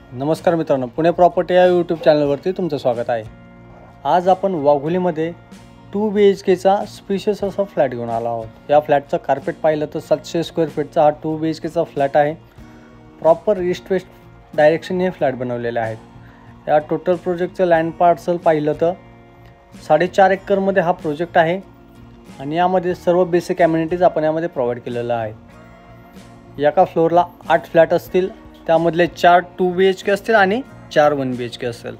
नमस्कार मित्रांनो, पुणे प्रॉपर्टी या यूट्यूब चॅनलवरती तुमचं स्वागत आहे। आज आपण वाघोलीमध्ये 2 BHKचा स्पेशियस असा फ्लॅट घेऊन आलो आहोत। या फ्लॅटचं कार्पेट पाहिलं तर 700 स्क्वेअर फीटचा हा 2 BHKचा फ्लॅट आहे। प्रॉपर ईस्ट वेस्ट डायरेक्शनने हे फ्लॅट बनवलेले आहेत। या टोटल प्रोजेक्टचं लँड पार्सल पाहिलं तर 4.5 एकरमध्ये हा प्रोजेक्ट आहे आणि यामध्ये सर्व बेसिक ॲम्युनिटीज आपण यामध्ये प्रोव्हाइड केलेलं आहे। एका फ्लोअरला 8 फ्लॅट असतील, त्यामधले 4 2 BHK असतील आणि 4 1 BHK असेल।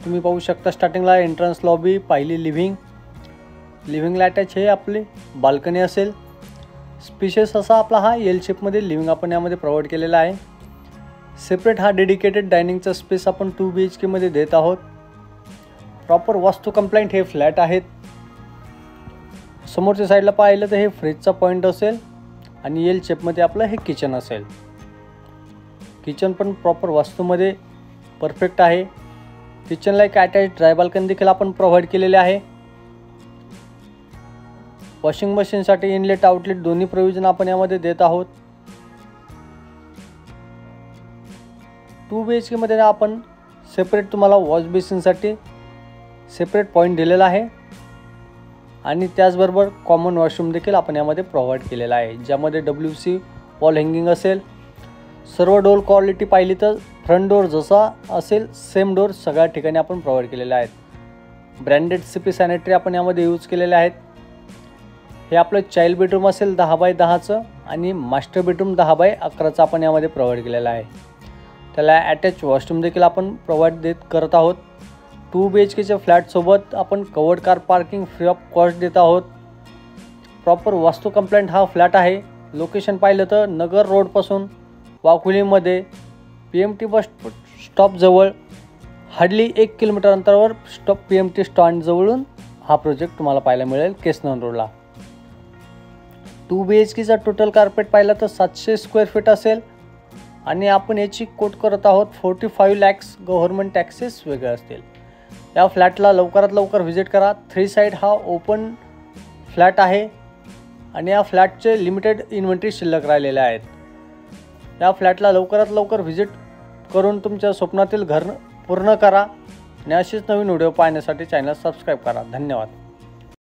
तुम्ही पाहू शकता स्टार्टिंगला एंट्रन्स लॉबी, पहिली लिव्हिंग अटॅच हे आपले बाल्कनी असेल। स्पेशियस असा आपला हा एल शेपमध्ये लिव्हिंग आपण यामध्ये प्रोव्हाइड केलेला आहे। सेपरेट हा डेडिकेटेड डायनिंगचा स्पेस आपण 2 BHK मध्ये देत आहोत। प्रॉपर वास्तू कंप्लायंट हे फ्लॅट आहेत। समोरच्या साईडला पाहिलं तर हे फ्रीजचा पॉइंट असेल आणि एल शेपमध्ये आपलं हे किचन असेल। किचन पण प्रॉपर वास्तूमध्ये परफेक्ट आहे। किचनला एक अटॅच ड्राय बाल्कनी देखील आपण प्रोव्हाइड केलेले आहे। वॉशिंग मशीनसाठी इनलेट आउटलेट दोन्ही प्रोव्हिजन आपण यामध्ये देत आहोत। 2 BHK मध्ये आपण सेपरेट तुम्हाला वॉश बेसिनसाठी सेपरेट पॉइंट दिलेला आहे आणि त्याचबरोबर कॉमन वॉशरूम देखील आपण यामध्ये प्रोव्हाइड केलेला आहे, ज्यामध्ये WC वॉल हँगिंग असेल। सर्व डोर क्वालिटी पाहिली तर फ्रंट डोर जसा असेल सेम डोर सगळ्या ठिकाणी आपण प्रोव्हाइड केलेले आहेत। ब्रँडेड CP सॅनिटरी आपण यामध्ये यूज केलेले आहेत। हे आपलं चाइल्ड बेडरूम असेल 10x10चं आणि मास्टर बेडरूम 10x11चं आपण यामध्ये प्रोव्हाइड केलेलं आहे। त्याला अटॅच वॉशरूम देखील आपण प्रोव्हाइड करत आहोत। 2 BHKच्या फ्लॅटसोबत आपण covered car parking free of cost देत आहोत। प्रॉपर वास्तू कंप्लायंट हा फ्लॅट आहे। लोकेशन पाहिलं तर नगर रोडपासून वाघोलीमध्ये PMT बस स्टॉपजवळ हार्डली 1 किलोमीटर अंतरावर PMT स्टँडजवळून हा प्रोजेक्ट तुम्हाला पाहायला मिळेल केसनन रोडला। 2 BHKचा टोटल कार्पेट पाहिलं तर 700 स्क्वेअर फीट असेल आणि आपण याची कोट करत आहोत 45 lakhs। गव्हर्नमेंट टॅक्सेस वेगळे असतील। या फ्लॅटला लवकरात लवकर व्हिजिट करा। 3 साइड हा ओपन फ्लॅट आहे आणि या फ्लॅटचे लिमिटेड इन्व्हेंटरी शिल्लक राहिलेले आहेत। या फ्लॅटला लवकरात लवकर व्हिजिट करून तुमच्या स्वप्नातील घर पूर्ण करा आणि अशीच नवीन व्हिडिओ पाहण्यासाठी चॅनल सबस्क्राईब करा। धन्यवाद।